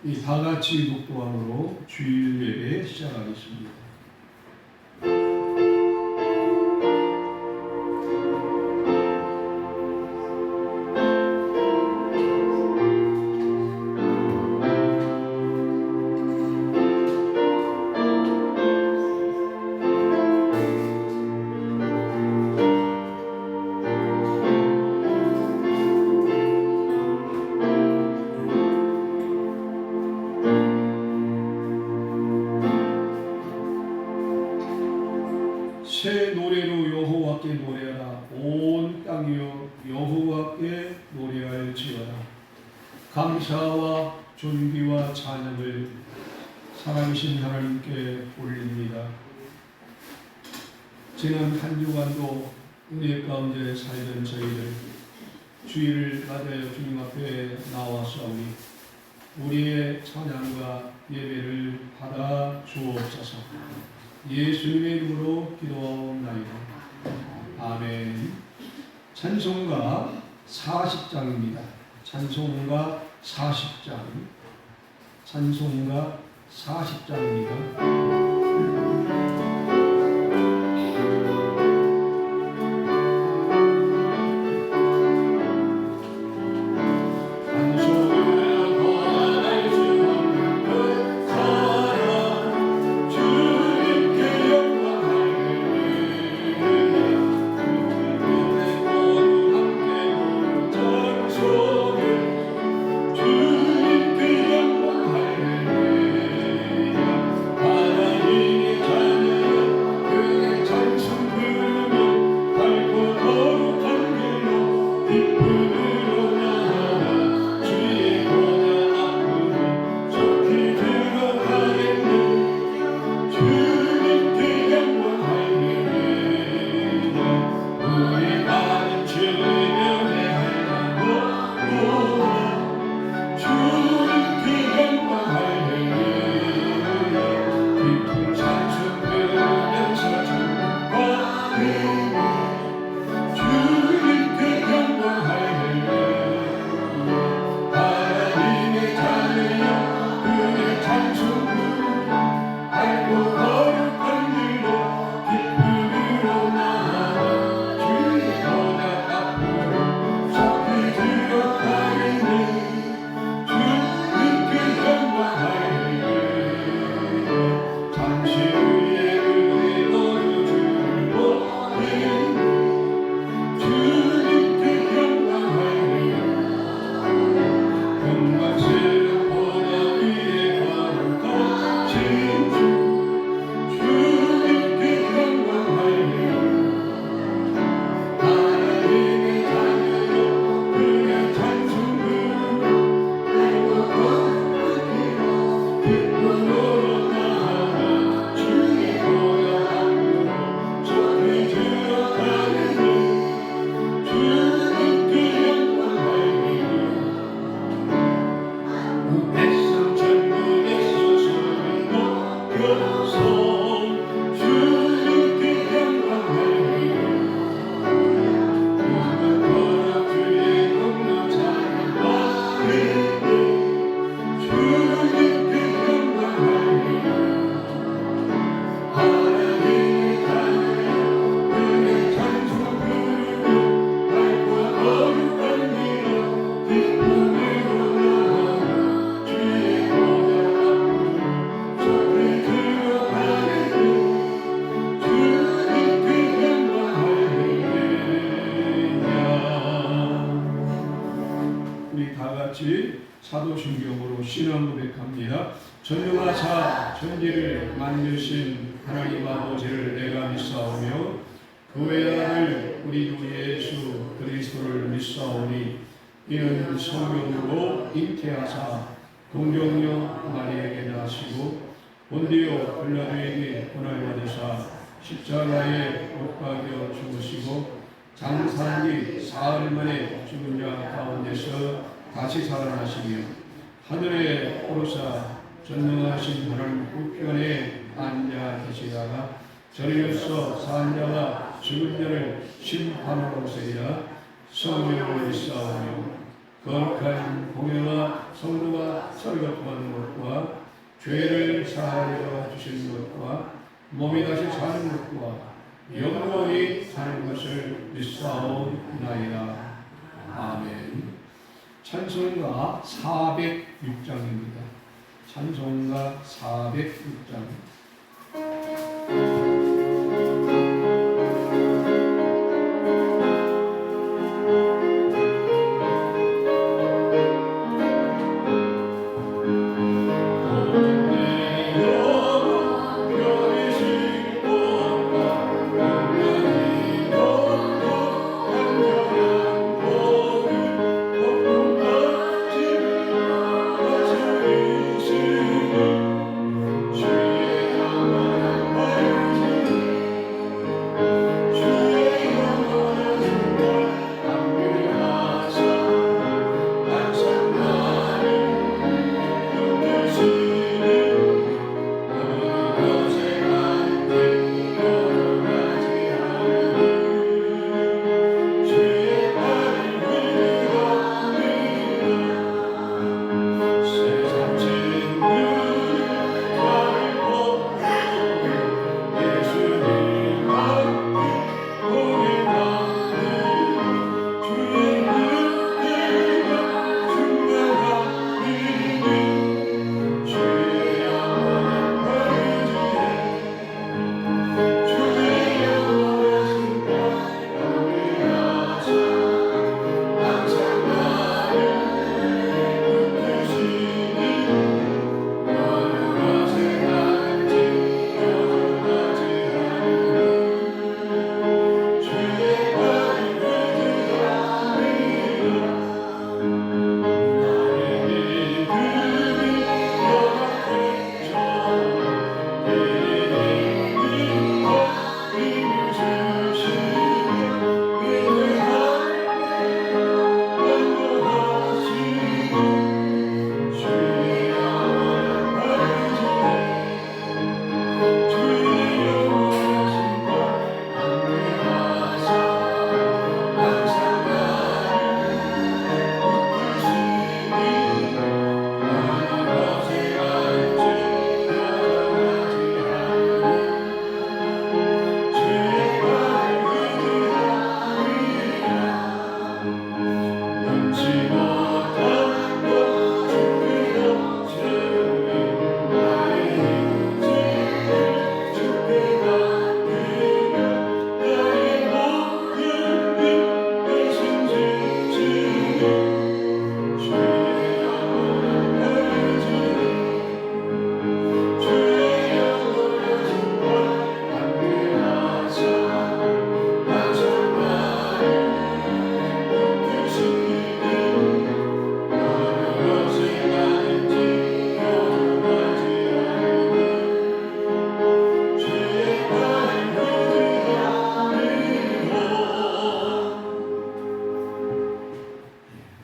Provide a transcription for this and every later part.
이 다같이 독도함으로 주일 예배 시작하겠습니다. 새 노래로 여호와께 노래하라. 온 땅이여 여호와께 노래할지어다. 감사와 존귀와 찬양을 살아계신 하나님께 올립니다. 지난 한 주간도 은혜 가운데 살던 저희들 주일을 맞아여 주님 앞에 나와서오니 우리의 찬양과 예배를 받아 주옵소서. 예수님의 이름으로 기도하옵나이다. 아멘. 찬송가 40장입니다. 찬송가 40장. 찬송가 40장입니다. 사도신경으로 신앙 고백합니다. 전능하사 천지를 만드신 하나님 아버지를 내가 믿사오며 그 외아들 우리 주 예수 그리스도를 믿사오니 이는 성령으로 잉태하사 동정녀 마리아에게 나시고 본디오 빌라도에게 고난을 받으사 십자가에 못 박여 죽으시고 장사한 뒤 사흘 만에 죽은 자 가운데서 다시 살아나시며 하늘에 오르사 전능하신 하나님 우편에 앉아 계시다가 저리로서 산 자와 죽은 자를 심판하러 오시리라. 성령을 믿사오며 거룩한 공예와 성도가 설교하는 것과 죄를 사하여 주시는 것과 몸이 다시 사는 것과 영원히 사는 것을 믿사옵나이다. 아멘. 찬송가 406장입니다. 찬송가 406장.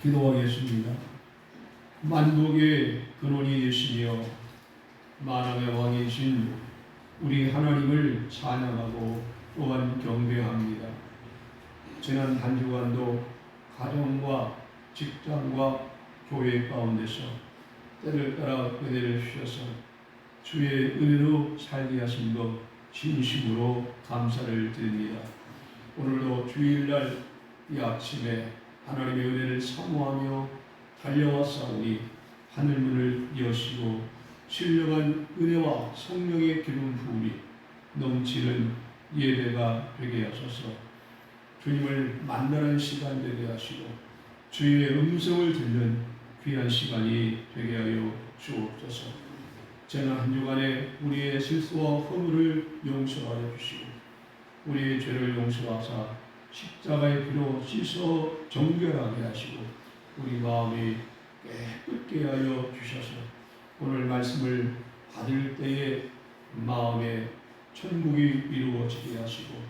기도하겠습니다. 만국의 근원이 되시며 만왕의 왕이신 우리 하나님을 찬양하고 또한 경배합니다. 지난 한 주간도 가정과 직장과 교회 가운데서 때를 따라 은혜를 주셔서 주의 은혜로 살게 하신 것 진심으로 감사를 드립니다. 오늘도 주일날 이 아침에 하나님의 은혜를 사모하며 달려왔사오니 하늘문을 여시고 신령한 은혜와 성령의 기름 부음이 넘치는 예배가 되게 하소서. 주님을 만나는 시간 되게 하시고 주의 음성을 듣는 귀한 시간이 되게 하여 주옵소서. 지난 한 주간에 우리의 실수와 허물을 용서하여 주시고 우리의 죄를 용서하사 십자가의 피로 씻어 정결하게 하시고 우리 마음이 깨끗게 하여 주셔서 오늘 말씀을 받을 때에 마음에 천국이 이루어지게 하시고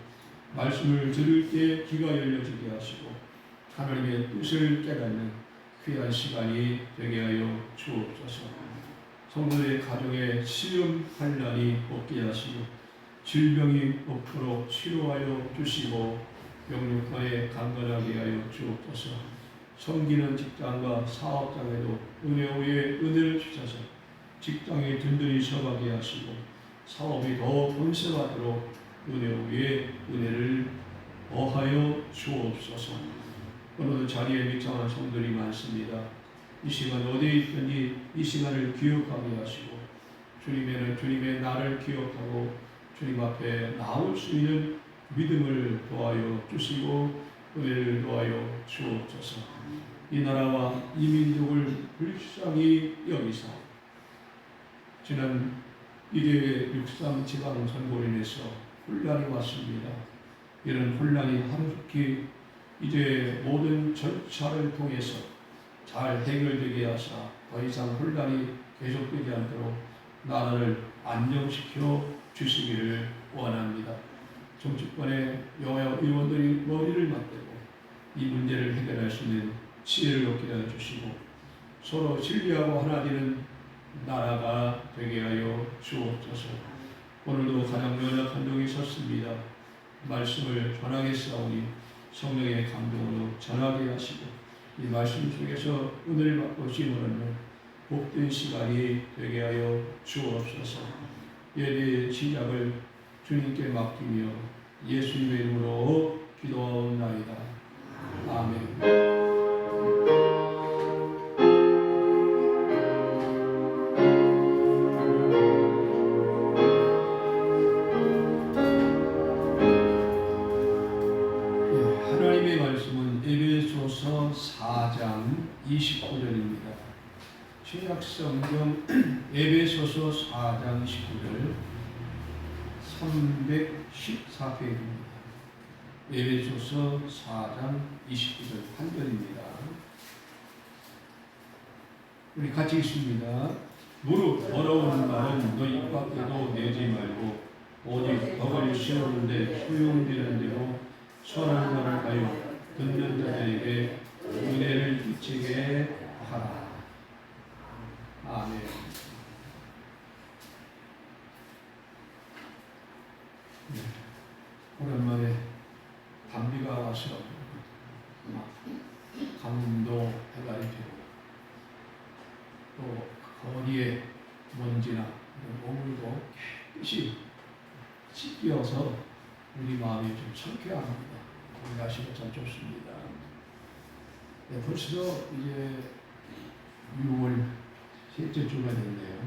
말씀을 들을 때 귀가 열려지게 하시고 하나님의 뜻을 깨닫는 귀한 시간이 되게 하여 주옵소서. 성도의 가정에 시험 환난이 없게 하시고 질병이 없도록 치료하여 주시고 영육과에 강건하게 하여 주옵소서. 섬기는 직장과 사업장에도 은혜 위에 은혜를 주셔서 직장에 든든히 서가게 하시고 사업이 더 번성하도록 은혜 위에 은혜를 어하여 주옵소서. 오늘 자리에 믹장한 성들이 많습니다. 이 시간 어디에 있든지 이 시간을 기억하게 하시고 주님의 나를 기억하고 주님 앞에 나올 수 있는 믿음을 도하여 주시고 은혜를 도하여 주옵소서. 이 나라와 이 민족을 불쌍히 여기사 지난 1회 6.3 지방선거로 인해서 혼란이 왔습니다. 이런 혼란이 하루속히 이제 모든 절차를 통해서 잘 해결되게 하사 더 이상 혼란이 계속되지 않도록 나라를 안정시켜 주시기를 원합니다. 정치권의 여야 의원들이 머리를 맞대고 이 문제를 해결할 수 있는 지혜를 얻게 하여 주시고 서로 진리하고 하나 되는 나라가 되게 하여 주옵소서. 오늘도 가장 연약한 종이 섰습니다. 말씀을 전하겠사오니 성령의 감동으로 전하게 하시고 이 말씀 속에서 은혜를 받고 심으는 복된 시간이 되게 하여 주옵소서. 예배의 시작을 주님께 맡기며 예수님의 이름으로 기도하옵나이다. 아멘. 하나님의 말씀은 에베소서 4장 29절입니다. 신약성경 에베소서 4장 29절 314페이지입니다. 에베소서 4장 29절 한절입니다. 우리 같이 읽습니다. 무릇 더러운 말은 너 입 밖에도 내지 말고 오직 덕을 씌우는데 소용되는 대로 선한 말을 하여 듣는 자들에게 은혜를 끼치게 하라. 아멘. 네. 오랜만에 감기가 와서 감도 해가지고 또 거리에 먼지나 오물도 깨끗이 씻겨서 우리 마음이 좀 상쾌합니다. 오늘 날씨가 참 좋습니다. 네, 벌써 이제 6월 셋째 주가 됐네요.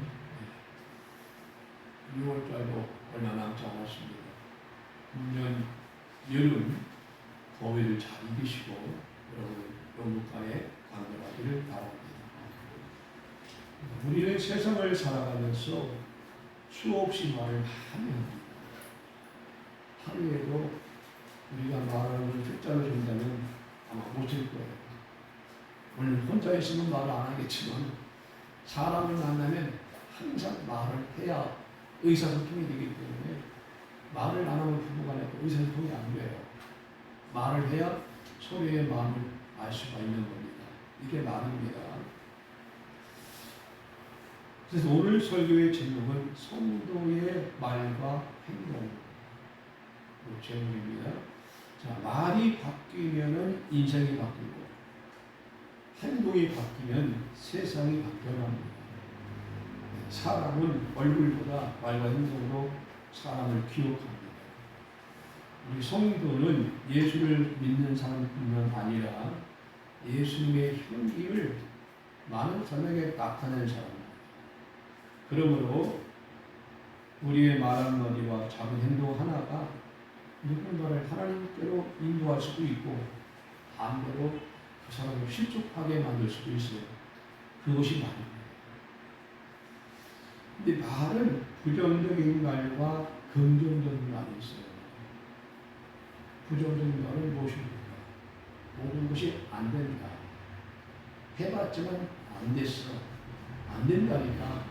6월달도 얼마 남지 않았습니다. 금년 여름 더위를 잘 이기시고 여러분 영국간에 강건하기를 바랍니다. 우리는 세상을 살아가면서 수없이 말을 많이 합니다. 하루에도 우리가 말하는 걸 숫자로 준다면 아마 못할 거예요. 오늘 혼자 있으면 말을 안 하겠지만 사람을 만나면 항상 말을 해야 의사소통이 되기 때문에 말을 안 하면 부부간에 의사소통이 안 돼요. 말을 해야 서로의 마음을 알 수가 있는 겁니다. 이게 말입니다. 그래서 오늘 설교의 제목은 성도의 말과 행동 제목입니다. 자, 말이 바뀌면은 인생이 바뀌고 행동이 바뀌면 세상이 바뀌어갑니다. 사람은 얼굴보다 말과 행동으로 사람을 기억합니다. 우리 성도는 예수를 믿는 사람뿐만 아니라 예수님의 향기를 많은 사람에게 나타내는 사람입니다. 그러므로 우리의 말 한마디와 작은 행동 하나가 누군가를 하나님께로 인도할 수도 있고 반대로 그 사람을 실족하게 만들 수도 있어요. 그것이 말입니다. 근데 말은 부정적인 말과 긍정적인 말이 있어요. 부정적인 말은 무엇입니까? 모든 것이 안 된다. 해봤지만 안 됐어. 안 된다니까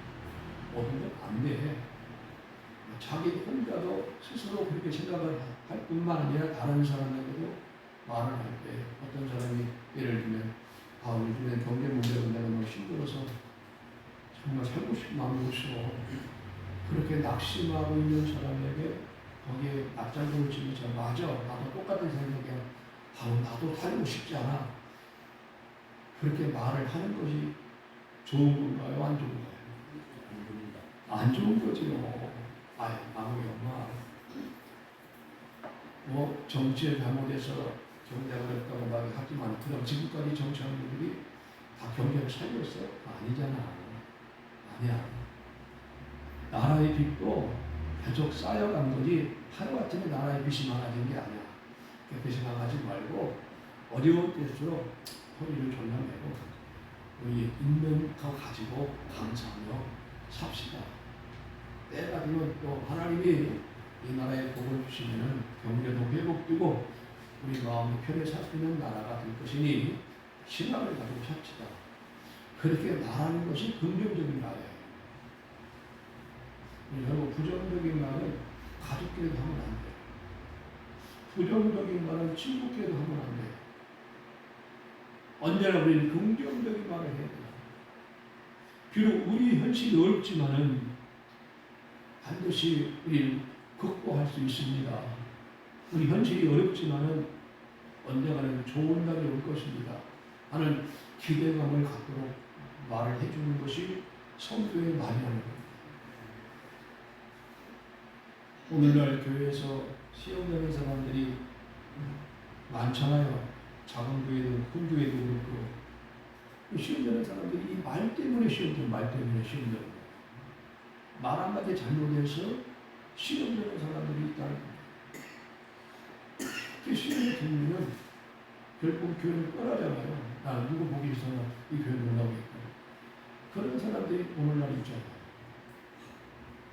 모든 건 안 돼. 자기 혼자도 스스로 그렇게 생각을 할 뿐만 아니라 다른 사람에게도 말을 할 때 어떤 사람이 예를 들면 요즘에 경제 문제가 너무 힘들어서 정말 살고 싶은 마음이 없어. 그렇게 낙심하고 있는 사람에게 거기에 납작을 치면서 맞아. 나도 똑같은 생각이야. 나도 살고 싶지 않아. 그렇게 말을 하는 것이 좋은 건가요? 안 좋은 건가요? 안 좋은 거지요. 아무리 엄마 뭐 정치에 잘못해서 경제가 어렵다고 말하지만 그럼 지금까지 정치하는 분들이 다 경제를 살렸어? 아니잖아. 아니야. 나라의 빚도 계속 쌓여간 거지 하루아침에 나라의 빚이 많아진 게 아니야. 그렇게 생각하지 말고 어려운 때일수록 허리를 졸라 매고 우리 있는 거 가지고 감사하며 삽시다. 때가 되면 또 하나님이 이 나라에 복을 주시면 경제도 회복되고 우리 마음이 편히 살 수 있는 나라가 될 것이니 신앙을 가지고 삽시다. 그렇게 말하는 것이 긍정적인 말이에요. 결국 부정적인 말은 가족끼리도 하면 안 돼요. 부정적인 말은 친구끼리도 하면 안 돼요. 언제나 우리는 긍정적인 말을 해야 돼요. 비록 우리 현실이 어렵지만은 반드시 우리는 극복할 수 있습니다. 우리 현실이 어렵지만은 언젠가는 좋은 날이 올 것입니다. 하는 기대감을 갖도록 말을 해주는 것이 성도의 말이 하는 거예요. 오늘날 교회에서 시험되는 사람들이 많잖아요. 작은 교회도 큰 교회도 그렇고 시험되는 사람들이 이 말 때문에 시험되는 말 때문에 시험되는 거예요. 말 한마디 잘못해서 시험되는 사람들이 있다는 거예요. 그 시험의 종류는 결국 교회를 떠나잖아요. 나는 누구 보기 있어서 이 교회를 못 나오겠다. 그런 사람들이 오늘날 있잖아요.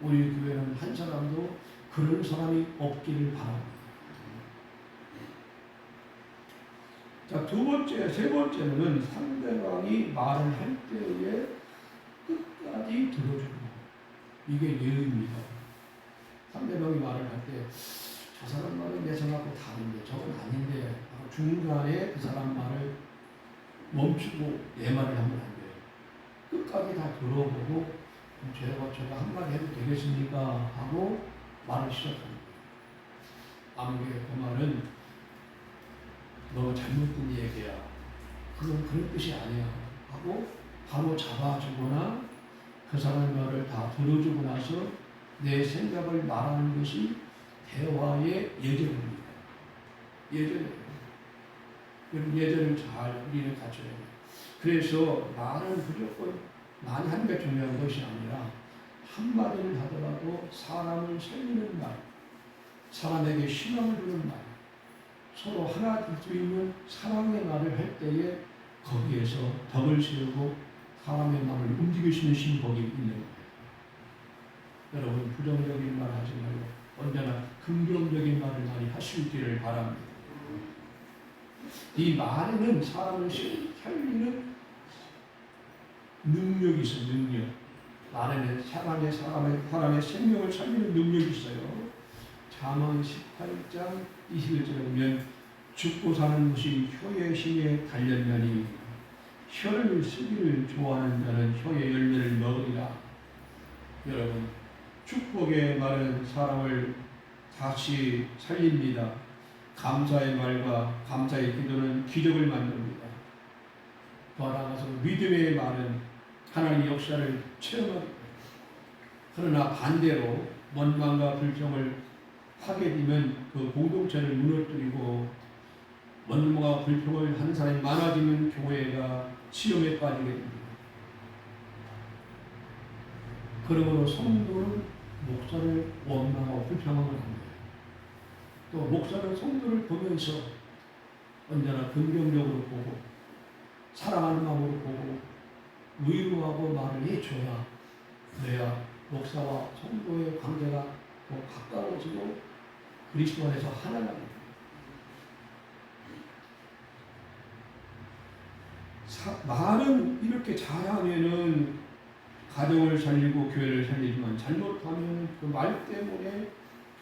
우리 교회는 한 사람도 그런 사람이 없기를 바랍니다. 자, 세 번째는 상대방이 말을 할 때에 끝까지 들어주는 거. 이게 예의입니다. 상대방이 말을 할 때 저 사람 말은 내 생각하고 다른데 저건 아닌데 중간에 그 사람 말을 멈추고 내 말을 하면 안 돼요. 끝까지 다 들어보고 제가 한마디 해도 되겠습니까? 하고 말을 시작합니다. 아무개 그 말은 너 잘못된 얘기야. 그건 그런 뜻이 아니야. 하고 바로 잡아주거나 그 사람의 말을 다 들어주고 나서 내 생각을 말하는 것이 대화의 예절입니다. 예절이에요. 예절을 잘 우리는 갖춰야 돼요. 그래서 말은 무조건 많이 하는 게 중요한 것이 아니라 한마디를 하더라도 사람을 살리는 말, 사람에게 희망을 주는 말, 서로 하나 될 수 있는 사랑의 말을 할 때에 거기에서 덕을 세우고 사람의 마음을 움직일 수 있는 힘이 거기 있는 거예요. 여러분 부정적인 말 하지 말고 언제나 긍정적인 말을 많이 하시기를 바랍니다. 이 말에는 사람을 살리는 능력이 있어요. 능력. 말에는 사람의 생명을 살리는 능력이 있어요. 잠언 18장 21절에 보면 죽고 사는 것이 혀의 힘에 달렸나니 혀를 쓰기를 좋아하는 자는 혀의 열매를 먹으리라. 여러분 축복의 말은 사람을 다시 살립니다. 감사의 말과 감사의 기도는 기적을 만듭니다. 더 나아가서 믿음의 말은 하나님의 역사를 체험합니다. 그러나 반대로 원망과 불평을 하게 되면 그 공동체를 무너뜨리고 원망과 불평을 하는 사람이 많아지면 교회가 시험에 빠지게 됩니다. 그러므로 성도는 목사를 원망하고 불평하면 안 돼요. 또 목사는 성도를 보면서 언제나 긍정적으로 보고 사랑하는 마음으로 보고 위로하고 말을 해줘야 그래야 목사와 성도의 관계가 더 가까워지고 그리스도 안에서 하나가 됩니다. 말은 이렇게 잘하면은 가정을 살리고 교회를 살리지만 잘못하면 그 말 때문에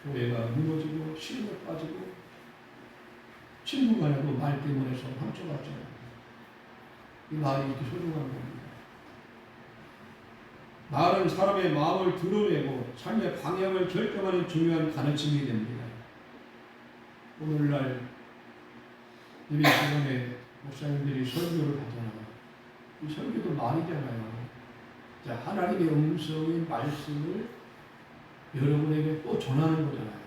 교회가 무너지고 시험에 빠지고 친구 간에도 말 때문에 서로 상처받잖아요. 이 말이 이렇게 소중한 겁니다. 말은 사람의 마음을 드러내고 삶의 방향을 결정하는 중요한 가르침이 됩니다. 오늘날 예배 시간에 목사님들이 설교를 하잖아요. 이 설교도 말이잖아요. 자, 하나님의 음성인 말씀을 여러분에게 또 전하는 거잖아요.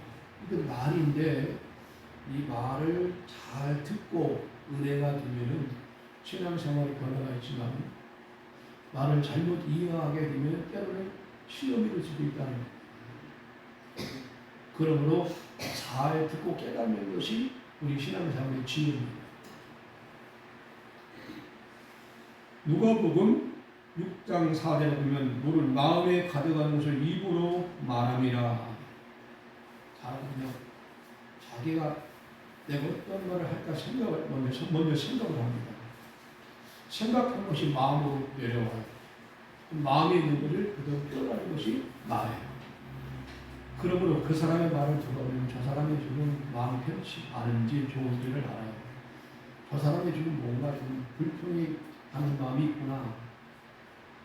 이게 말인데 이 말을 잘 듣고 은혜가 되면은 신앙생활의 변화가 있지만 말을 잘못 이해하게 되면 때로는 시험이 될 수도 있다는 거예요. 그러므로 잘 듣고 깨닫는 것이 우리 신앙생활의 지혜입니다. 누가복음 6장 4절에 보면 너는 마음에 가득한 것을 입으로 말함이라. 사람은요, 자기가 내가 어떤 말을 할까 생각을 먼저 생각을 합니다. 생각한 것이 마음으로 내려와요. 마음에 있는 것을 그대로 표현하는 것이 말이에요. 그러므로 그 사람의 말을 들어보면 저 사람이 지금 마음이 편치 않은지 좋은지를 알아요. 저 사람이 지금 뭔가 좀 불평이 하는 마음이 있구나.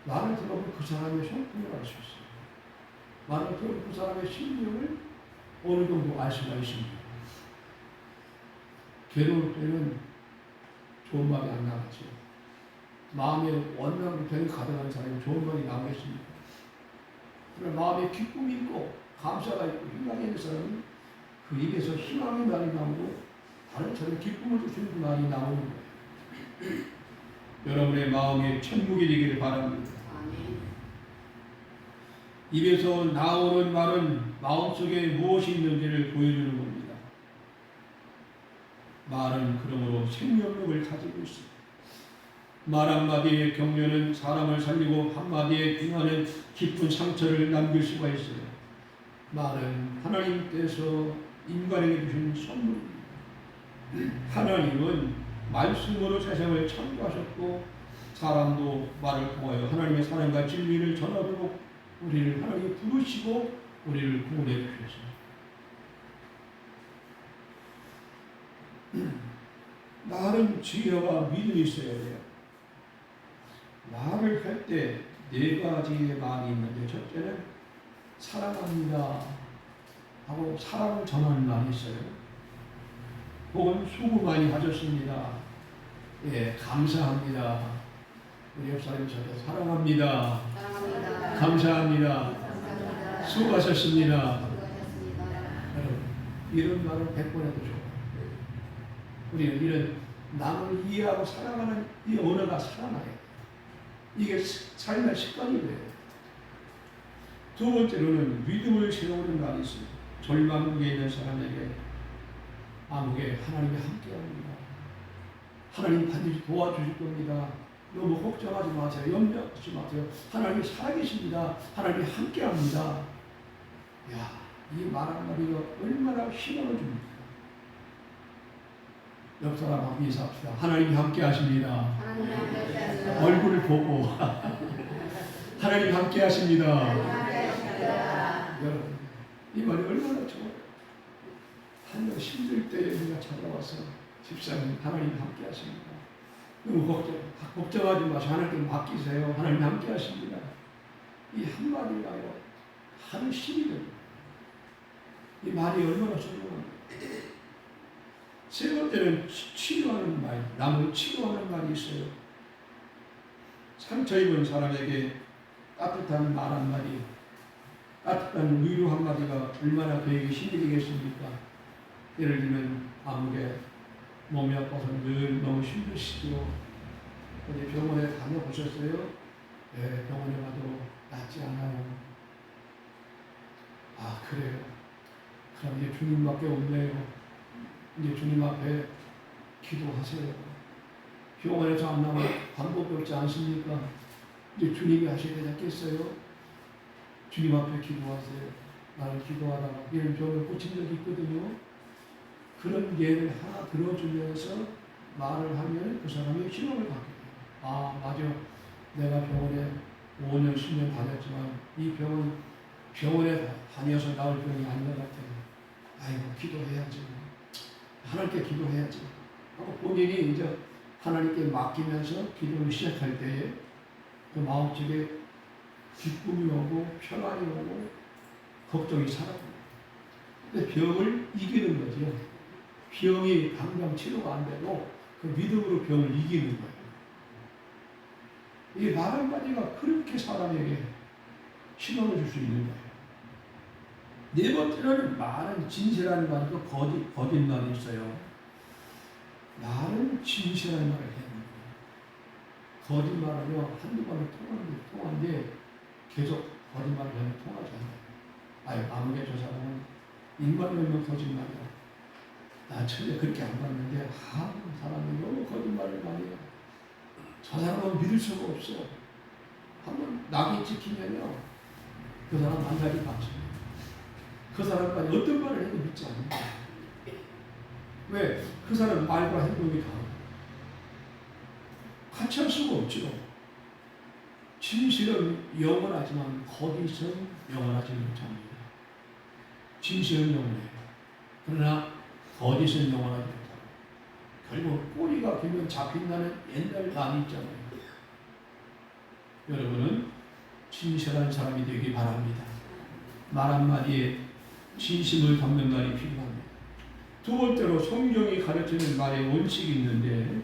말을 들어보면 그 사람의 성품을 알 수 있어요. 말을 들어보면 그 사람의 심령을 어느 정도 알 수가 있습니다. 괴로울 때는 좋은 말이 안 나가죠. 마음에 원망 불평이 가득한 사람이 좋은 말이 나오겠습니까? 그러나 마음에 기쁨이 있고 감사가 있고 희망이 있는 사람은 그 입에서 희망의 말이 나오고 다른 사람의 기쁨을 주시는 그 말이 나오는 거예요. 여러분의 마음에 천국이 되기를 바랍니다. 입에서 나오는 말은 마음속에 무엇이 있는지를 보여주는 겁니다. 말은 그러므로 생명력을 가지고 있습니다. 말 한마디의 격려는 사람을 살리고 한마디의 비난은 깊은 상처를 남길 수가 있어요. 말은 하나님께서 인간에게 주신 선물입니다. 하나님은 말씀으로 세상을 창조하셨고 사람도 말을 통하여 하나님의 사랑과 진리를 전하도록 우리를 하나님이 부르시고 우리를 구원해 주셨습니다. 말은 지혜와 믿음이 있어야 돼요. 말을 할 때 네 가지의 말이 있는데 첫째는 사랑합니다 하고 사랑을 전하는 말이 있어요. 혹은 수고 많이 하셨습니다. 예, 감사합니다. 우리 옆 사람이 저한테 사랑합니다. 감사합니다. 수고하셨습니다. 여러분, 이런 말을 100번 해도 좋아요. 우리는 이런 남을 이해하고 사랑하는 이 언어가 살아나요. 이게 삶의 습관이 돼요. 두 번째로는 믿음을 세우는 말이 있습니다. 절망에 있는 사람에게 아무개 하나님이 함께합니다. 하나님 반드시 도와주실 겁니다. 너무 걱정하지 마세요. 염려하지 마세요. 하나님이 살아계십니다. 하나님이 함께합니다. 야, 이 말 한마디가 얼마나 희망을 줍니까? 옆 사람하고 인사합시다. 하나님이 함께하십니다. 얼굴을 보고 하나님 함께하십니다. 여러분, 이 말이 얼마나 좋아요. 한번 힘들 때 우리가 찾아와서 집사님 하나님 함께하십니다. 너무 걱정하지 마시고 하나님께 맡기세요. 하나님 함께하십니다. 이 한마디가요 하루 힘이 됩니다. 이 말이 얼마나 소중합니까? 세 번째는 치료하는 말, 남을 치료하는 말이 있어요. 상처 입은 사람에게 따뜻한 말 한마디, 따뜻한 위로 한마디가 얼마나 그에게 힘이 되겠습니까? 예를 들면 아무개 몸이 아파서 늘 너무 힘드시죠. 어디 병원에 다녀보셨어요? 네, 병원에 가도 낫지 않아요. 아, 그래요. 그럼 이제 주님밖에 없네요. 이제 주님 앞에 기도하세요. 병원에서 안 나면 방법이 없지 않습니까? 이제 주님이 하셔야 되지 않겠어요? 주님 앞에 기도하세요. 나를 기도하다가 이런 병을 고친 적이 있거든요. 그런 예를 하나 들어주면서 말을 하면 그 사람이 희망을 갖게 돼요. 아, 맞아. 내가 병원에 5년, 10년 다녔지만 이 병원에 다녀서 나올 병이 아닌 것 같아요. 아이고, 기도해야지. 하나님께 기도해야지. 하고 본인이 이제 하나님께 맡기면서 기도를 시작할 때에 그 마음속에 기쁨이 오고 평안이 오고 걱정이 사라져요. 근데 병을 이기는 거죠. 병이 당장 치료가 안 되고 그 믿음으로 병을 이기는 거예요. 이 말 한마디가 그렇게 사람에게 희망을 줄 수 있는 거예요. 네 번째로는 말은 진실한 말도 거짓말이 있어요. 말은 진실한 말을 해야 됩니다. 거짓말하며 한두 번은 통하는데 계속 거짓말을 하면 통하지 않아요. 아유, 아무개 저 사람은 입만 열면 거짓말이야. 나 처음에 그렇게 안 봤는데 사람이 너무 거짓말을 많이 해요. 저 사람은 믿을 수가 없어. 한번 낙이 찍히면요, 그 사람 만나기 박습니다. 그 사람까지 어떤 말을 해도 믿지 않는다. 왜? 그 사람 말과 행동이 다르다. 같이 할 수가 없죠. 진실은 영원하지만 거짓은 영원하지 못합니다. 진실은 영원해요. 그러나 거짓은 영원하지 못합니다. 결국 꼬리가 길면 잡힌다는 옛날 말이 있잖아요. 여러분은 진실한 사람이 되기 바랍니다. 말 한마디에 진심을 담는 말이 필요합니다. 두 번째로 성경이 가르치는 말의 원칙이 있는데,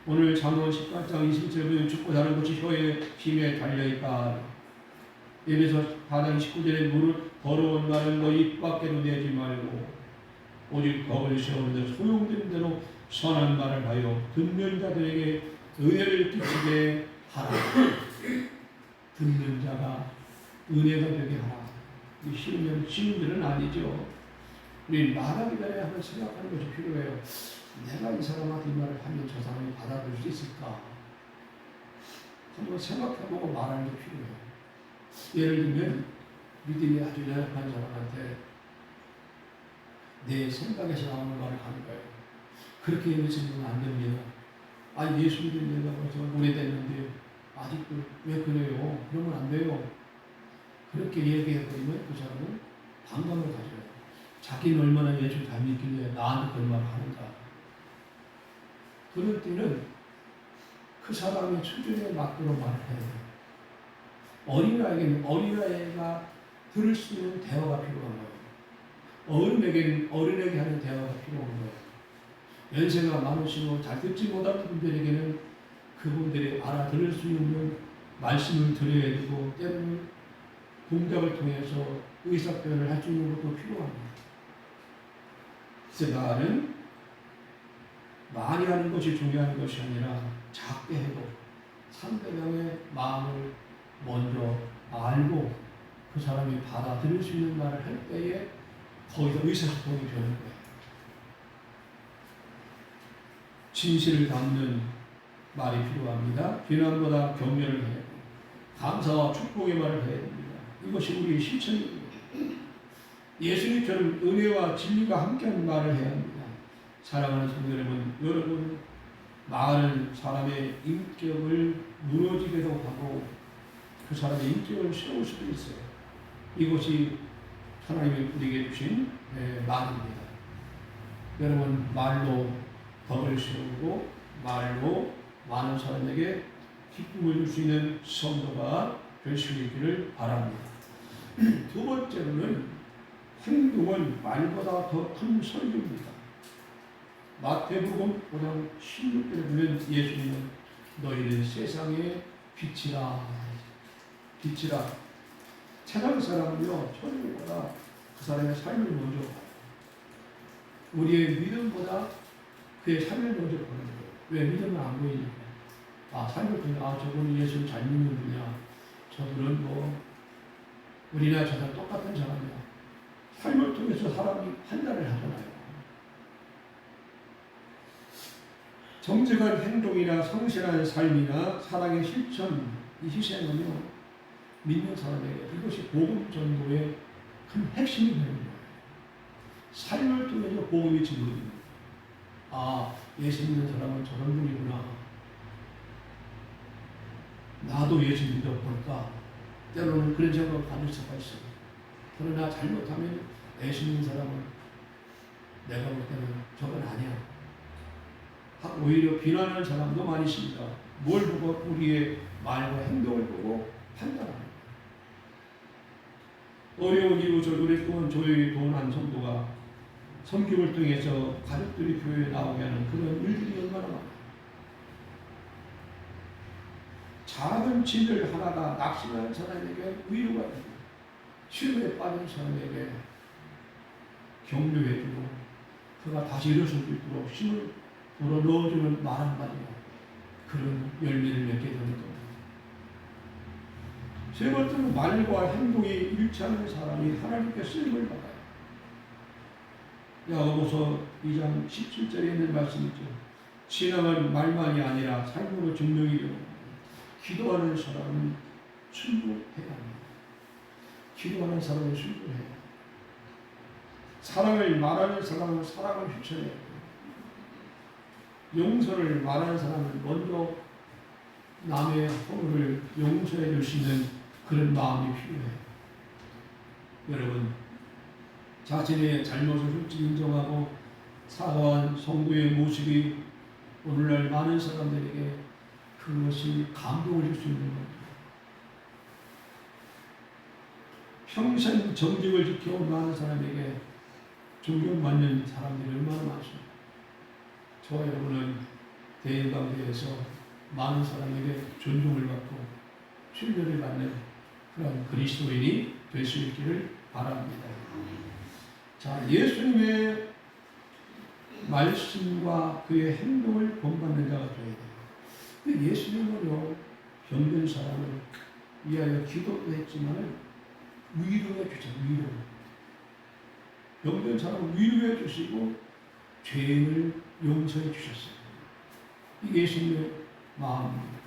오늘 잠언 18장 20절에 보면 죽고 사는 것이 혀의 힘에 달려있다. 에베소 4장 19절에 무릇 더러운 말은 너 입 밖에로 내지 말고 오직 법을 세우는 소용되는 대로 선한 말을 하여 듣는 자들에게 은혜를 끼치게 하라. 듣는 자가 은혜가 되게 하라. 이 쉬운 일은 아니죠. 우리 말하기 전에 한번 생각하는 것이 필요해요. 내가 이 사람한테 이 말을 하면 저 사람이 받아들일 수 있을까? 한번 생각해보고 말하는 게 필요해요. 예를 들면 믿음이 아주 연약한 사람한테 내 생각에서 나오는 말을 하는 거예요. 그렇게 얘기해서는 안 됩니다. 예수 믿은 지가 벌써 오래됐는데 아직도 왜 그래요? 그러면 안 돼요. 그렇게 얘기해버리면 그 사람은 반감을 가져요. 자기는 얼마나 예수 잘 믿길래 나한테 그런 말을 하는가. 그럴 때는 그 사람의 수준에 맞도록 말을 해야 돼요. 어린아이에게는 어린아이가 들을 수 있는 대화가 필요한 거예요. 어른에게는 어른에게 하는 대화가 필요한 거예요. 연세가 많으시고 잘 듣지 못하는 분들에게는 그분들이 알아들을 수 있는 말씀을 드려야 되고, 때로는 동작을 통해서 의사표현을 할 수 있는 것도 필요합니다. 그래서 말은 많이 하는 것이 중요한 것이 아니라 작게 해도 상대방의 마음을 먼저 알고 그 사람이 받아들일 수 있는 말을 할 때에 거기서 의사소통이 되는 거예요. 진실을 담는 말이 필요합니다. 비난보다 격려를 해야 됩니다. 감사와 축복의 말을 해야 됩니다. 이것이 우리의 실천입니다. 예수님처럼 은혜와 진리가 함께하는 말을 해야 합니다. 사랑하는 성도 여러분, 말은 사람의 인격을 무너지게도 하고 그 사람의 인격을 세울 수도 있어요. 이것이 하나님이 우리에게 주신 말입니다. 여러분, 말로 덕을 세우고 말로 많은 사람에게 기쁨을 줄 수 있는 성도가 될 수 있기를 바랍니다. 두 번째로는 행동은 말보다 더 큰 설교입니다. 마태복음 5장 16절에 보면 예수님은 너희는 세상의 빛이라. 빛이라. 세상 사람은요, 설교보다 그 사람의 삶을 먼저 봐요. 우리의 믿음보다 그의 삶을 먼저 보는 거예요. 왜? 믿음은 안 보이니까. 삶을 보면 저분은 예수를 잘 믿는 분이야. 저분은 우리나 저랑 똑같은 사람이야. 삶을 통해서 사람이 판단을 하잖아요. 정직한 행동이나 성실한 삶이나 사랑의 실천, 이 희생은요, 믿는 사람에게 이것이 복음 전도의 큰 핵심이 되는 거예요. 삶을 통해서 복음이 증거됩니다. 예수 믿는 사람은 저런 분이구나. 나도 예수 믿어볼까? 때로는 그런 생각을 가질 수가 있어요. 그러나 잘못하면 예수 믿는 사람은 내가 볼 때는 저건 아니야. 오히려 비난하는 사람도 많이 있습니다. 뭘 보고? 우리의 말과 행동을 보고 판단합니다. 어려운 이웃을 오랫동안 조용히 도운 성도가 섬김을 통해서 가족들이 교회에 나오게 하는 그런 일들이 얼마나 많아요. 작은 진을 하나가 낙심하는 사람에게 위로가 되고 실패에 빠진 사람에게 격려해주고 그가 다시 일어설 수 있도록 힘을 불어넣어주는 말 한마디가 그런 열매를 맺게 되는 겁니다. 세 번째는 말과 행동이 일치하는 사람이 하나님께 쓰임을 받아요. 야고보서 2장 17절에 있는 말씀이 있죠. 신앙은 말만이 아니라 삶으로 증명이 되고 기도하는 사람은 순종해야 합니다. 기도하는 사람은 순종해야 합니다. 사랑을 말하는 사람은 사랑을 휘청해야 합니다. 용서를 말하는 사람은 먼저 남의 허물을 용서해 줄 수 있는 그런 마음이 필요해요. 여러분, 자신의 잘못을 솔직히 인정하고 사과한 성도의 모습이 오늘날 많은 사람들에게 그것이 감동을 줄 수 있는 겁니다. 평생 정직을 지켜온 많은 사람에게 존경받는 사람들이 얼마나 많습니까? 저와 여러분은 대인 관계에서 많은 사람에게 존중을 받고 신뢰를 받는 그런 그리스도인이 될 수 있기를 바랍니다. 자, 예수님의 말씀과 그의 행동을 본받는 자가 되어야 돼요. 근데 예수님은요, 병든 사람을 위하여 기도도 했지만 위로해 주죠. 위로. 병든 사람을 위로해 주시고 죄인을 용서해 주셨어요. 이게 예수님의 마음입니다.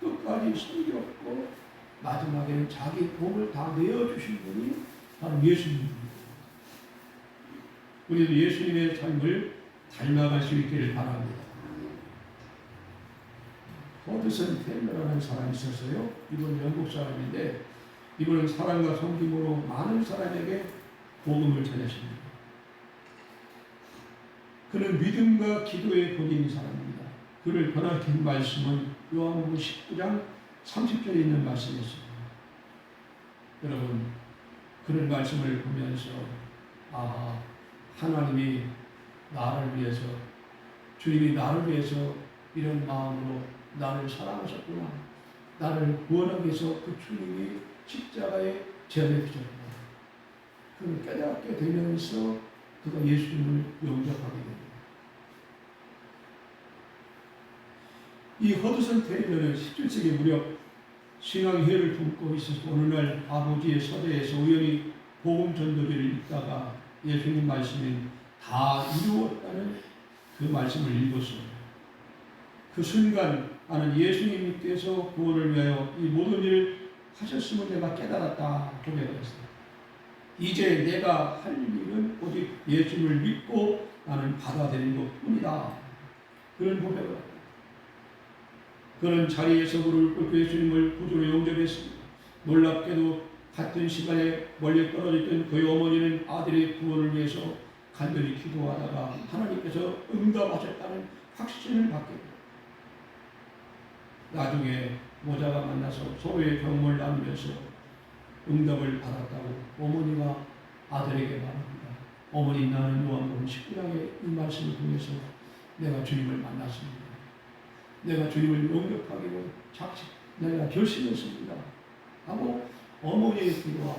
끝까지 섬겼고 마지막에는 자기 몸을 다 내어주신 분이 바로 예수님입니다. 우리도 예수님의 삶을 닮아갈 수 있기를 바랍니다. 허드슨 테일러라는 사람이 있었어요. 이분은 영국 사람인데 이분은 사랑과 섬김으로 많은 사람에게 복음을 전했습니다. 그는 믿음과 기도에 본인 사람입니다. 그를 변화시킨 말씀은 요한복음 19장 30절에 있는 말씀이었습니다. 여러분, 그런 말씀을 보면서 하나님이 나를 위해서, 주님이 나를 위해서 이런 마음으로 나를 사랑하셨구나. 나를 구원하기 위해서 그 주님이 십자가에 제한해 주셨구나. 그걸 깨닫게 되면서 그가 예수님을 영접하게 됩니다. 이 허드슨 테일러는 17세기 무렵 신앙회를 품고 있어서 어느 날 아버지의 서재에서 우연히 복음 전도지를 읽다가 예수님 말씀이 다 이루었다는 그 말씀을 읽었습니다. 그 순간 나는 예수님께서 구원을 위하여 이 모든 일을 하셨음을 내가 깨달았다 고백했어요. 이제 내가 할 일은 오직 예수님을 믿고 나는 받아들이는 것뿐이다. 그런 고백을 합니다. 그는 자리에서 무릎을 꿇고 예수님을 구주로 영접했습니다. 놀랍게도 같은 시간에 멀리 떨어져 있던 그의 어머니는 아들의 구원을 위해서 간절히 기도하다가 하나님께서 응답하셨다는 확신을 받게 됩니다. 나중에 모자가 만나서 서로의 경험을 나누면서 응답을 받았다고 어머니가 아들에게 말합니다. 어머니, 나는 요한복음 19장의 이 말씀을 통해서 내가 주님을 만났습니다. 내가 주님을 영접하기로 내가 결심했습니다. 하고 어머니의 기도와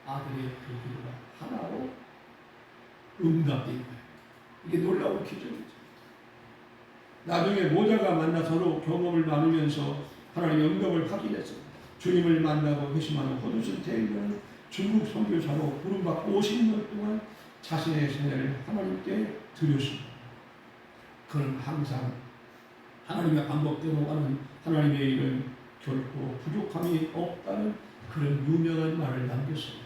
아들의 그 기도가 하나로 응답된 거예요. 이게 놀라운 기적이죠. 나중에 모자가 만나 서로 경험을 나누면서 하나님의 응답을 확인했습니다. 주님을 만나고 회심하는 허드슨 테일러는 중국 선교사로 부름받고 50년 동안 자신의 생애를 하나님께 드렸습니다. 그는 항상 하나님의 방법대로 하는 하나님의 일은 결코 부족함이 없다는 그런 유명한 말을 남겼습니다.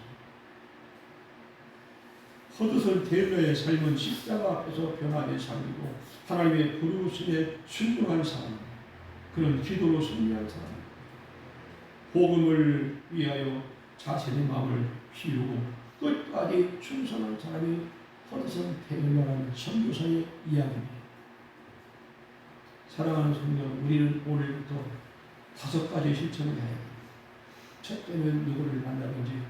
허드슨 테일러의 삶은 십자가 앞에서 변화된 삶이고 하나님의 부르심에 순종한 사람입니다. 그는 기도로 승리한 사람입니다. 복음을 위하여 자신의 마음을 비우고 끝까지 충성한 사람이 허드슨 테일러라는 선교사의 이야기입니다. 사랑하는 성도, 우리는 오늘부터 5가지 실천을 해야 합니다. 첫째는 누구를 만나든지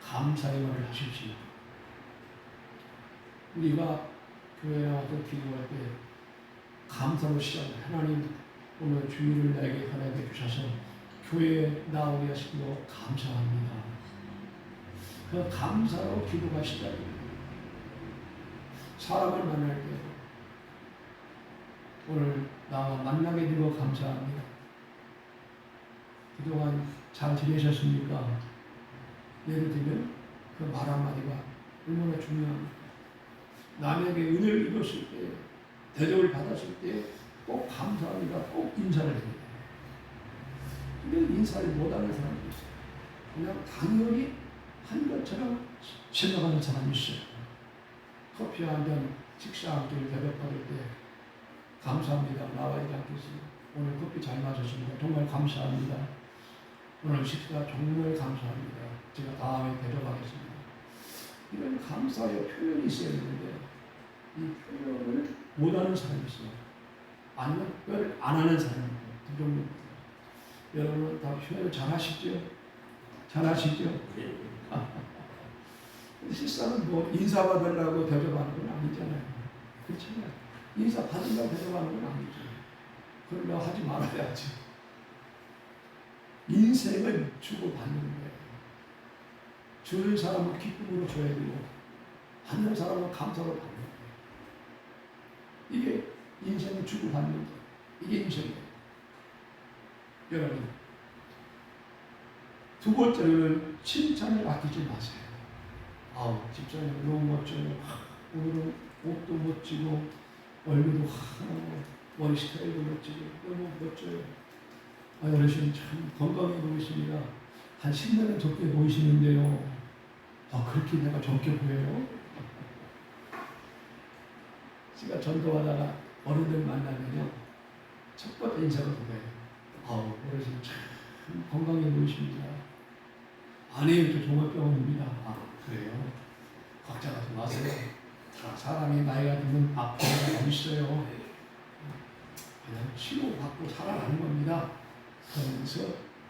감사의 말을 하십시오. 우리가 교회에 와서 기도할 때 감사로 시작해 하나님, 오늘 주일을 나에게 하나님께 주셔서 교회에 나오게 하시고 감사합니다. 그 감사로 기도가 시작입니다. 사람을 만날 때 오늘 나와 만나게 되고 감사합니다. 그동안 잘 지내셨습니까? 예를 들면 그 말 한마디가 얼마나 중요합니까? 남에게 은혜를 입었을 때, 대접을 받았을 때 꼭 감사합니다. 꼭 인사를 해요. 근데 인사를 못하는 사람이 있어요. 그냥 당연히 한 것처럼 생각하는 사람이 있어요. 커피 한 잔, 식사 한 끼를 대접받을 때 감사합니다. 나와야지 않겠습니까? 오늘 커피 잘 마셨습니다. 정말 감사합니다. 오늘 식사 정말 감사합니다. 제가 다음에 대접하겠습니다. 이런 감사의 표현이 있어야 되는데 이 표현을 못하는 사람이 있어요. 아니면 표현을 안 하는 사람입니다. 두 종류입니다. 여러분은 다 표현을 잘 하시죠? 잘 하시죠? 근데 실상은 뭐 인사받으려고 대접하는 건 아니잖아요. 그렇잖아요. 인사 받으려고 대접하는 건 아니죠. 그러려고 하지 말아야지. 인생은 주고받는 거예요. 주는 사람은 기쁨으로 줘야 되고 받는 사람은 감사로 받는 거예요. 이게 인생을 주고받는 거예요. 이게 인생이에요. 여러분, 두 번째로는 칭찬을 아끼지 마세요. 아우, 집사님 너무 멋져요. 오늘은 옷도 멋지고 얼굴도 환하고 머리 스타일도 멋지고 너무 멋져요. 어르신 참 건강해 보이십니다. 한 10년은 적게 보이시는데요. 그렇게 내가 적게 보여요? 제가 전도하다가 어른들 만나면요. 첫 번째 인사를 보여요. 어르신 참 건강해 보이십니다. 아내도 종합병원입니다. 그래요? 걱정하지 마세요. 사람이 나이가 들면 아픈 게 있어요. 그냥 치료받고 살아가는 겁니다. 그러면서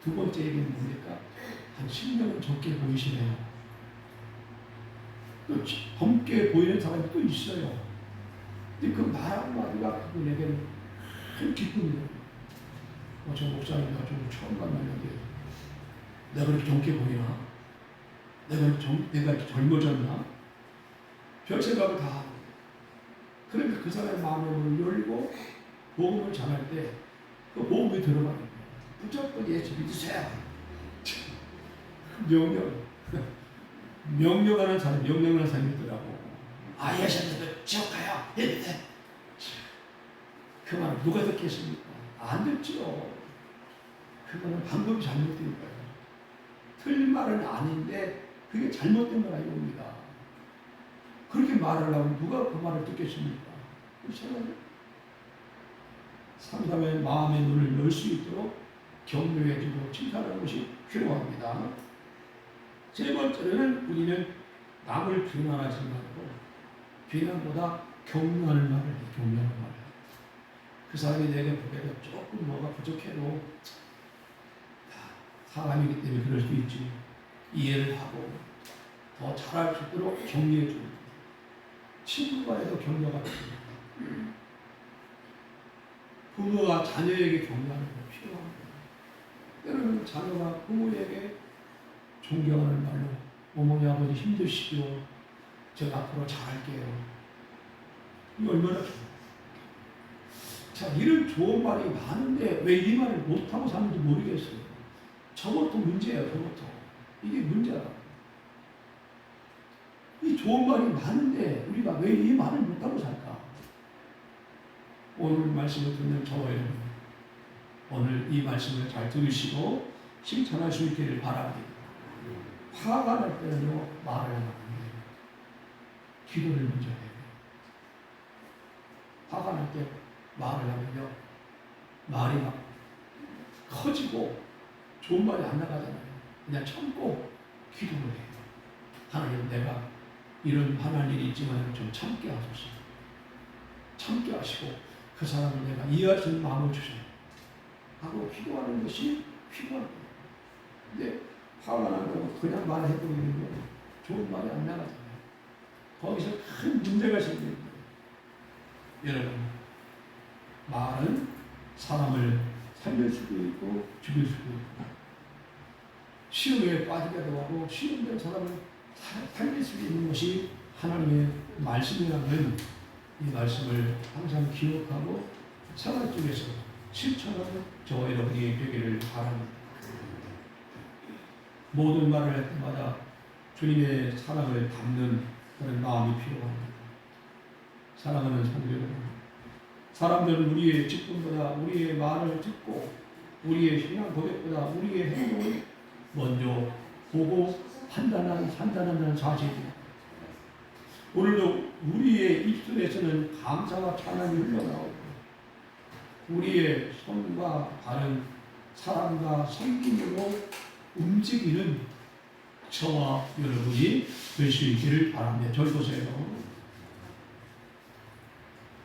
두 번째 얘기는 뭡니까? 한 10년은 적게 보이시네요. 또 젊게 보이는 사람이 또 있어요. 근데 그 말 한마디가 그분에게는 큰 기쁨이에요. 저 목사님과 좀 처음 만났는데 내가 그렇게 젊게 보이나? 내가 이렇게 젊어졌나? 별 생각을 다 하고 그러니까 그 사람의 마음을 열고 복음을 전할 때 그 복음이 들어가는 거예요. 무조건 예수 믿으세요. 명령하는 사람이더라고. 예수님도 지옥 가요. 그 말을 누가 듣겠습니까? 안 듣죠. 그거는 방법이 잘못된 거예요. 틀린 말은 아닌데 그게 잘못된 건 아닙니다. 그렇게 말을 하면 누가 그 말을 듣겠습니까? 그렇잖아요. 상담의 마음의 눈을 열 수 있도록 격려해주고 칭찬하는 것이 필요합니다. 세 번째는 우리는 남을 비난하지 말고 비난보다 격려하는 말을 해. 격려하는 말을. 그 사람이 내게 보기에도 조금 뭐가 부족해도 사람이기 때문에 그럴 수 있지. 이해를 하고 더 잘할 수 있도록 격려해 줍니다. 친구가 해도 격려가 필요합니다. 부모가 자녀에게 격려하는 거 필요합니다. 때로는 자녀가 부모에게 존경하는 말로 어머니 아버지 힘드시죠. 제가 앞으로 잘할게요. 이거 얼마나 좋아요. 자, 이런 좋은 말이 많은데 왜 이 말을 못하고 사는지 모르겠어요. 저것도 문제예요. 저것도. 이게 문제다. 이 좋은 말이 많은데 우리가 왜 이 말을 못하고 살까? 오늘 말씀을 듣는 저와 여러분, 오늘 이 말씀을 잘 들으시고 실천할 수 있기를 바랍니다. 화가 날 때는요, 말을 하면 안 돼요. 기도를 먼저 해요. 화가 날 때 말을 하면요, 말이 막 커지고 좋은 말이 안 나가잖아요. 그냥 참고 기도를 해요. 하나님, 내가 이런 화날 일이 있지만 좀 참게 하소서. 참게 하시고 그 사람을 내가 이해할 수 있는 마음을 주세요. 하고 기도하는 것이 필요합니다. 근데 화가 난다고 그냥 말해버리는 거 좋은 말이 안 나가잖아요. 거기서 큰 문제가 생깁니다. 여러분, 말은 사람을 살릴 수도 있고 죽일 수도 있고, 시험에 빠지게도 하고 시험대로 사람을 살릴 수 있는 것이 하나님의 말씀이라면 이 말씀을 항상 기억하고 생활 속에서 실천하는 저와 여러분이 되기를 바랍니다. 모든 말을 할 때마다 주님의 사랑을 담는 그런 마음이 필요합니다. 사랑하는 성도 여러분, 사람들은 우리의 직분보다 우리의 말을 듣고 우리의 신앙 고백보다 우리의 행동을 먼저 보고 판단한다는 사실입니다. 오늘도 우리의 입술에서는 감사와 찬양이 흘러나오고 우리의 손과 발은 사랑과 섬김으로 움직이는 저와 여러분이 될 수 있기를 바랍니다. 절 보세요.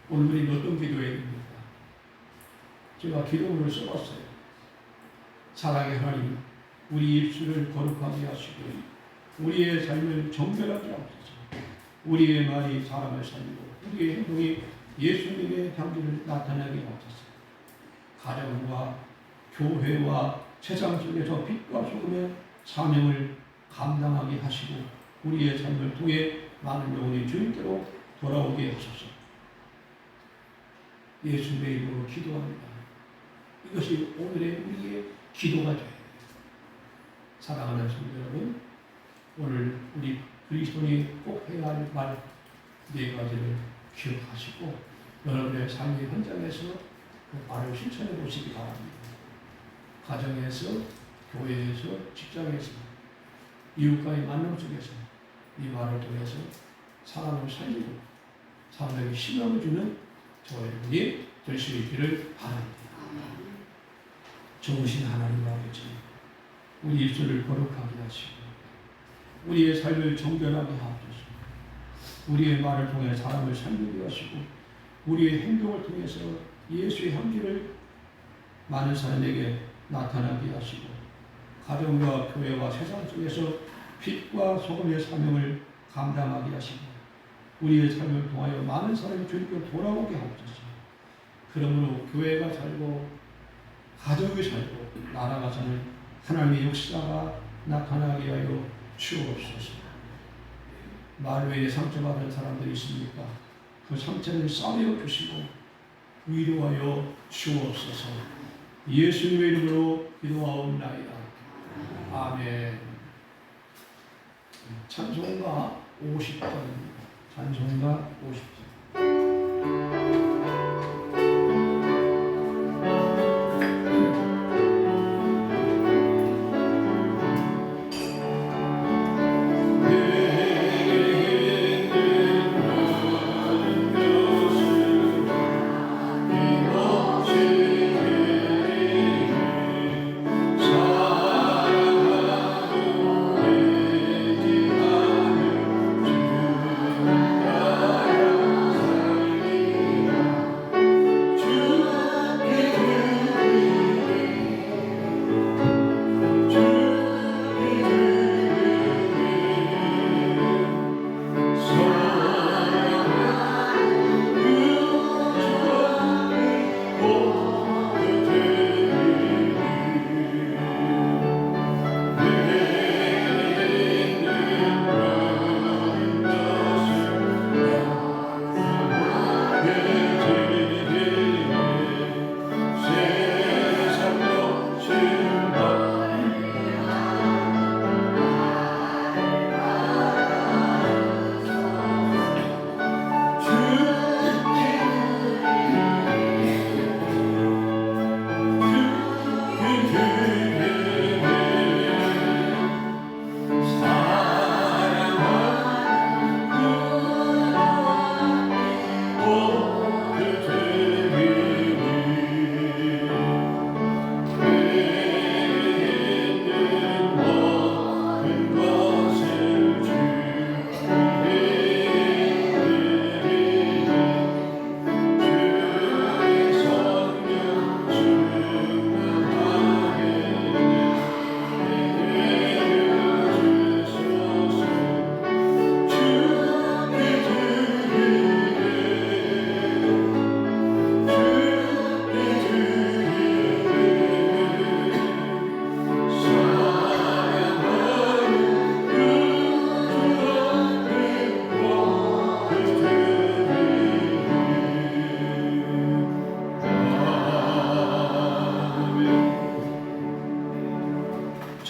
오늘 우리 어떤 기도해야 됩니까? 제가 기도문을 써봤어요. 사랑의 하나님, 우리 입술을 거룩하게 하시고 우리의 삶을 정결하게 하옵소서. 우리의 말이 사람을 살리고 우리의 행동이 예수님의 향기를 나타나게 하옵소서. 가정과 교회와 세상 속에서 빛과 소금의 사명을 감당하게 하시고 우리의 삶을 통해 많은 영혼이 주님께로 돌아오게 하소서. 예수님의 이름으로 기도합니다. 이것이 오늘의 우리의 기도가 되어야 됩니다. 사랑하는 성도 여러분, 오늘 우리 그리스도인이 꼭 해야 할 말 네 가지를 기억하시고 여러분의 삶의 현장에서 그 말을 실천해 보시기 바랍니다. 가정에서, 교회에서, 직장에서, 이웃과의 만남 속에서 이 말을 통해서 사람을 살리고 사람에게 희망을 주는 저와 여러분이 될 수 있기를 바랍니다. 좋으신 하나님 아버지, 우리 입술을 거룩하게 하시고 우리의 삶을 정결하게 하옵소서. 우리의 말을 통해 사람을 살리게 하시고 우리의 행동을 통해서 예수의 향기를 많은 사람에게 나타나게 하시고 가정과 교회와 세상 속에서 빛과 소금의 사명을 감당하게 하시고 우리의 삶을 통하여 많은 사람이 주님께로 돌아오게 하옵소서. 그러므로 교회가 살고 가정이 살고 나라가 사는 하나님의 역사가 나타나게 하여 주옵소서. 말 외에 상처받은 사람들이 있습니까? 그 상처를 싸매어 주시고 위로하여 주옵소서. 예수님의 이름으로 기도하옵나이다. 아멘. 찬송가 50장입니다. 찬송가 50장.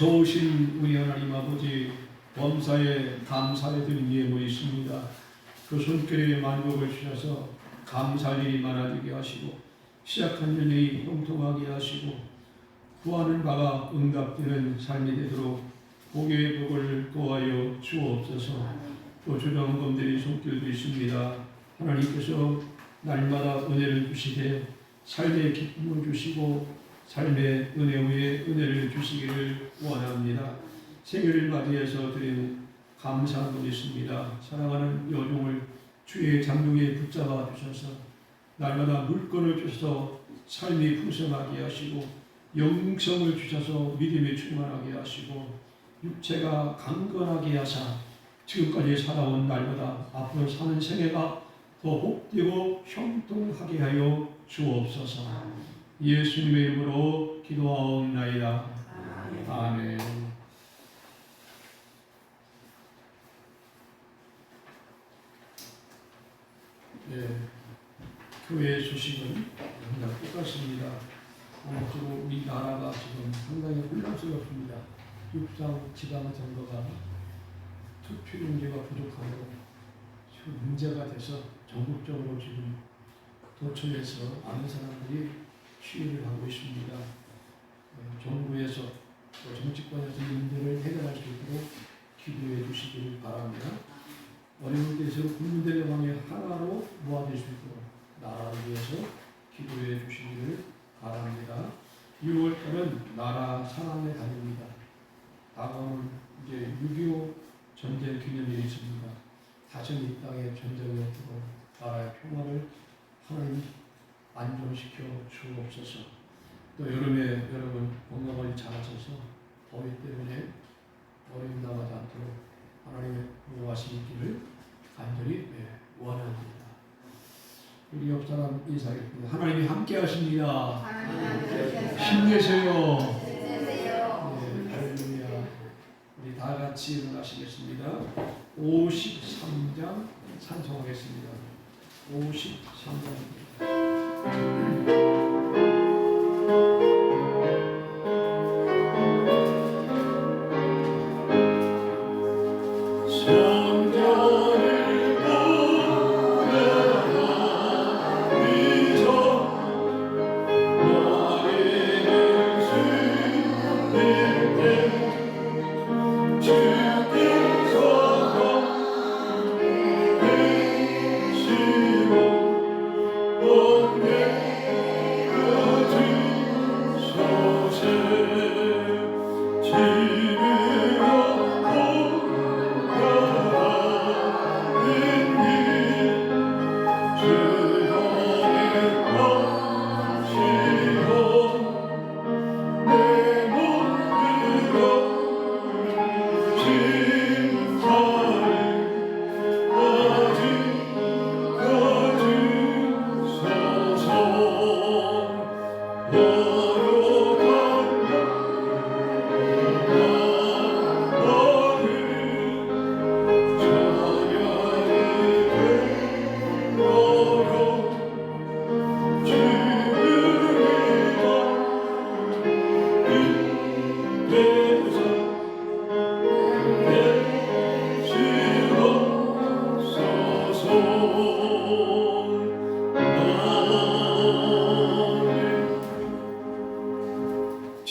좋으신 우리 하나님 아버지, 범사에 감사에 드린 예물이 있습니다. 그 손길에 만족을 주셔서 감사할 일이 많아지게 하시고 시작한 일이 형통하게 하시고 구하는 바가 응답되는 삶이 되도록 복의 복을 도하여 주옵소서. 또 조정검들이 손길도 있습니다. 하나님께서 날마다 은혜를 주시되 삶의 기쁨을 주시고 삶의 은혜 위에 은혜를 주시기를 원합니다. 생일을 맞이해서 드리는 감사한 분이 있습니다. 사랑하는 여종을 주의 장중에 붙잡아 주셔서 날마다 물건을 주셔서 삶이 풍성하게 하시고 영성을 주셔서 믿음이 충만하게 하시고 육체가 강건하게 하사 지금까지 살아온 날마다 앞으로 사는 생애가 더 복되고 형통하게 하여 주옵소서. 예수님의 이름으로 기도하옵나이다. 아멘. 네, 교회 소식은 항상 똑같습니다. 아무쪼록 우리 나라가 지금 상당히 혼란스럽습니다. 육상 지방 선거가 투표용지가 부족하고 문제가 돼서 전국적으로 지금 도청에서 많은 사람들이 시위를 하고 있습니다. 정부에서 또 정치권에서 이 문제를 해결할 수 있도록 기도해 주시길 바랍니다. 어려운 때에서 국민들의 왕이 하나로 모아질 수 있도록 나라를 위해서 기도해 주시기를 바랍니다. 6월달은 나라 사랑의 달입니다. 다가오는 이제 6.25 전쟁 기념일이 있습니다. 다시는 이 땅에 전쟁이 없도록 나라의 평화를 하나님 안정시켜 주옵소서. 또 여름에 여러분 건강을 잘하셔서 더위 때문에 어려움 나가지 않도록 하나님의 보호하심 있기를 간절히 원합니다. 우리 옆 사람 인사하겠습니다. 하나님이 함께 하십니다. 힘내세요. 할렐루야. 우리 다 같이 일어나시겠습니다. 53장 찬송하겠습니다. 53장입니다.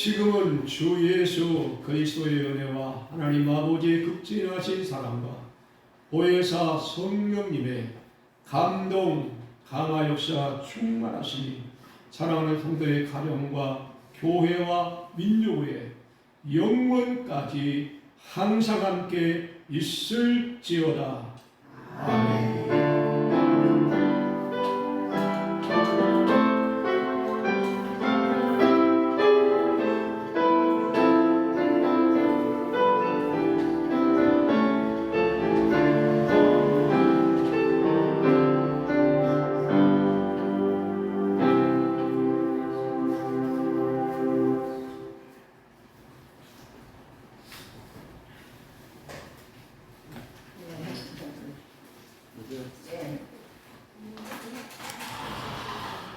지금은 주 예수 그리스도의 은혜와 하나님 아버지의 극진하신 사랑과 보혜사 성령님의 감동, 강화 역사 충만하시니 사랑하는 성도의 가정과 교회와 민족의 영원까지 항상 함께 있을지어다. 아멘.